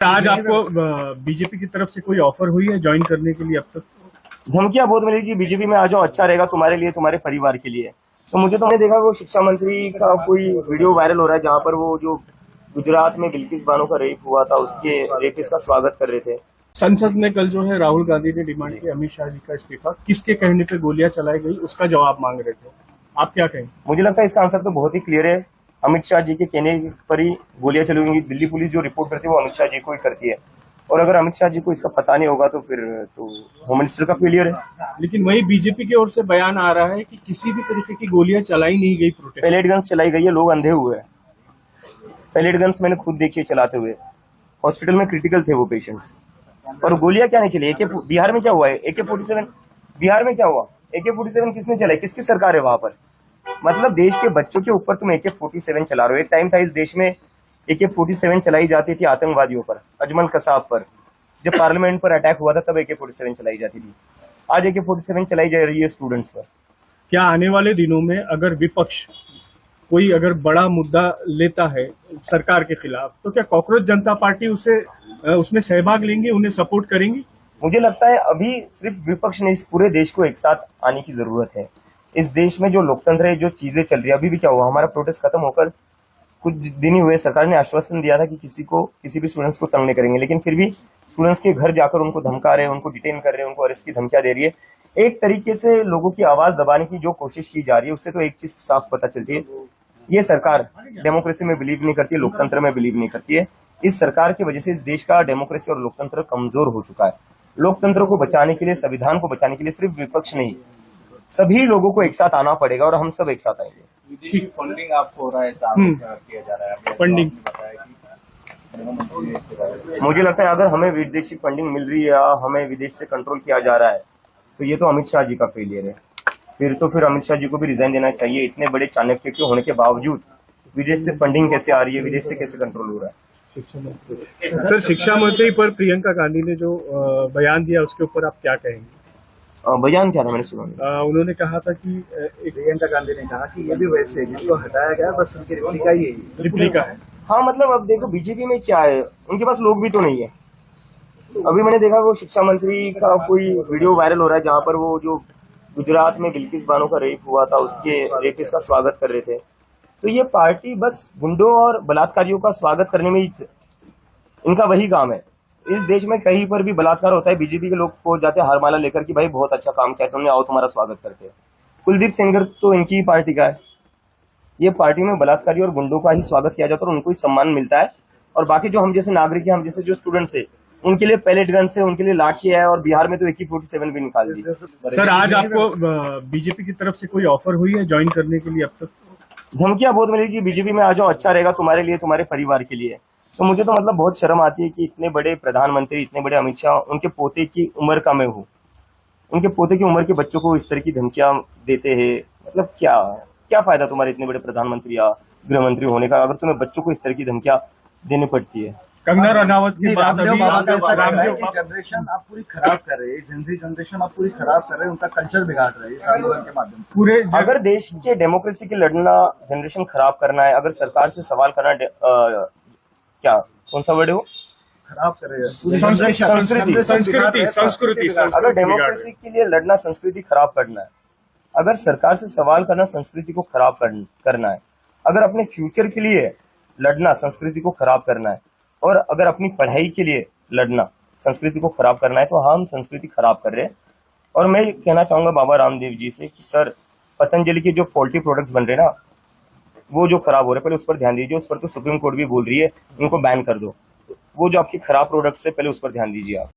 आज आपको बीजेपी की तरफ से कोई ऑफर हुई है ज्वाइन करने के लिए? अब तक धमकियां बहुत मिली कि बीजेपी में आ जाओ, अच्छा रहेगा तुम्हारे लिए, तुम्हारे परिवार के लिए। तो मुझे तो मैंने देखा वो शिक्षा मंत्री का कोई वीडियो वायरल हो रहा है जहां पर वो जो गुजरात में बिल्किस बानो का रेप हुआ था उसके रेपिस्ट का स्वागत कर रहे थे। संसद में कल जो है राहुल गांधी ने डिमांड की अमित शाह जी का इस्तीफा। किसके कहने पे गोलियां चलाई गई उसका जवाब मांग रहे थे, आप क्या कहें? मुझे लगता है इसका आंसर तो बहुत ही क्लियर है। अमित शाह जी के कहने पर ही गोलियां चली होंगी। दिल्ली पुलिस जो रिपोर्ट करती है वो अमित शाह जी को ही करती है, और अगर अमित शाह जी को इसका पता नहीं होगा तो फिर तो होम मिनिस्टर का फेलियर है। लेकिन वही बीजेपी की ओर से बयान आ रहा है कि किसी भी तरीके की गोलियां चलाई नहीं गई। प्रोटेस्ट पैलेट गन्स चलाई गई है, लोग अंधे हुए हैं। पैलेट गन्स मैंने खुद देखी चलाते हुए, हॉस्पिटल में क्रिटिकल थे वो पेशेंट्स, और गोलियां क्या नहीं चली। बिहार में क्या हुआ है? AK-47 बिहार में क्या हुआ? AK-47 किसने चलाई? किसकी सरकार है वहां पर? मतलब देश के बच्चों के ऊपर तुम AK-47 चला रहे हो। एक टाइम था इस देश में AK-47 चलाई जाती थी आतंकवादियों पर, अजमल कसाब पर। जब पार्लियामेंट पर अटैक हुआ था तब AK-47 चलाई जाती थी। आज AK-47 चलाई जा रही है स्टूडेंट्स पर। क्या आने वाले दिनों में अगर विपक्ष कोई अगर बड़ा मुद्दा लेता है सरकार के खिलाफ, तो क्या कॉकरोच जनता पार्टी उसमें सहभाग लेंगे, उन्हें सपोर्ट करेंगी? मुझे लगता है अभी सिर्फ विपक्ष ने, इस पूरे देश को एक साथ आने की जरूरत है। इस देश में जो लोकतंत्र है, जो चीजें चल रही है, अभी भी क्या हुआ, हमारा प्रोटेस्ट खत्म होकर कुछ दिन ही हुए, सरकार ने आश्वासन दिया था कि किसी भी स्टूडेंट्स को तंग नहीं करेंगे, लेकिन फिर भी स्टूडेंट्स के घर जाकर उनको धमका रहे हैं, उनको डिटेन कर रहे हैं, उनको अरेस्ट की धमकियां दे रही है। एक तरीके से लोगों की आवाज दबाने की जो कोशिश की जा रही है, उससे तो एक चीज साफ पता चलती है, ये सरकार डेमोक्रेसी में बिलीव नहीं करती है, लोकतंत्र में बिलीव नहीं करती है। इस सरकार की वजह से इस देश का डेमोक्रेसी और लोकतंत्र कमजोर हो चुका है। लोकतंत्र को बचाने के लिए, संविधान को बचाने के लिए सिर्फ विपक्ष नहीं, सभी लोगों को एक साथ आना पड़ेगा, और हम सब एक साथ आएंगे। विदेशी फंडिंग आपको हो रहा है, किया जा रहा है फंडिंग। मुझे लगता है अगर हमें विदेशी फंडिंग मिल रही है या हमें विदेश से कंट्रोल किया जा रहा है, तो ये तो अमित शाह जी का फेलियर है। फिर अमित शाह जी को भी रिजाइन देना चाहिए। इतने बड़े चाणक्य के होने के बावजूद विदेश से फंडिंग कैसे आ रही है, विदेश से कैसे कंट्रोल हो रहा है? सर, शिक्षा मंत्री पर प्रियंका गांधी ने जो बयान दिया उसके ऊपर आप क्या कहेंगे? बयान क्या था, मैंने सुना नहीं। उन्होंने कहा था कि प्रियंका गांधी ने कहा कि ये भी वैसे जिसको हटाया गया बस उनकी रिप्लिका है। हाँ, मतलब अब देखो बीजेपी में क्या है, उनके पास लोग भी तो नहीं है। अभी मैंने देखा वो शिक्षा मंत्री का कोई वीडियो वायरल हो रहा है जहां पर वो जो गुजरात में बिल्किस बानो का रेप हुआ था उसके रेपिस्ट का स्वागत कर रहे थे। तो ये पार्टी बस गुंडों और बलात्कारियों का स्वागत करने में ही इनका वही काम है। इस देश में कहीं पर भी बलात्कार होता है, बीजेपी के लोग पहुंच जाते हैं हारमाला लेकर कि भाई बहुत अच्छा काम किया तुमने, आओ तुम्हारा स्वागत करते हैं। कुलदीप सेंगर तो इनकी ही पार्टी का है। ये पार्टी में बलात्कारी और गुंडों का ही स्वागत किया जाता है और उनको ही सम्मान मिलता है, और बाकी जो हम जैसे नागरिक है, हम जैसे जो स्टूडेंट्स है, उनके लिए पैलेट गन से, उनके लिए लाठी है, और बिहार में तो AK-47 भी निकाल दी। सर, आज आपको बीजेपी की तरफ से कोई ऑफर हुई है ज्वाइन करने के लिए? अब तक धमकियां बहुत मिली कि बीजेपी में आ जाओ, अच्छा रहेगा तुम्हारे लिए, तुम्हारे परिवार के लिए। तो मुझे तो मतलब बहुत शर्म आती है कि इतने बड़े प्रधानमंत्री, इतने बड़े अमित शाह, उनके पोते की उम्र का मैं हूँ, उनके पोते की उम्र के बच्चों को इस तरह की धमकियां देते हैं। मतलब क्या फायदा तुम्हारे इतने बड़े प्रधानमंत्री या गृह मंत्री होने का, अगर तुम्हें बच्चों को इस तरह की धमकियां देनी पड़ती है। कंगना रनावत की बात जनरेशन आप पूरी खराब कर रहे हैं, जेनजी जनरेशन आप पूरी खराब कर रहे हैं, उनका कल्चर बिगाड़ रहे हैं इस आंदोलन के माध्यम से। पूरे अगर देश के डेमोक्रेसी के लड़ना जनरेशन खराब करना है, अगर सरकार से सवाल करना, क्या कौन सा वर्ड है वो, खराब कर रहे हैं संस्कृति। अगर डेमोक्रेसी के लिए लड़ना संस्कृति खराब करना है, अगर सरकार से सवाल करना संस्कृति को खराब करना है, अगर अपने फ्यूचर के लिए लड़ना संस्कृति को खराब करना है, और अगर अपनी पढ़ाई के लिए लड़ना संस्कृति को खराब करना है, तो हम संस्कृति खराब कर रहे हैं। और मैं कहना चाहूंगा बाबा रामदेव जी से कि सर, पतंजलि के जो फॉल्टी प्रोडक्ट्स बन रहे हैं ना, वो जो खराब हो रहे हैं, पहले उस पर ध्यान दीजिए। उस पर तो सुप्रीम कोर्ट भी बोल रही है उनको बैन कर दो। वो जो आपकी खराब प्रोडक्ट्स है, पहले उस पर ध्यान दीजिए आप।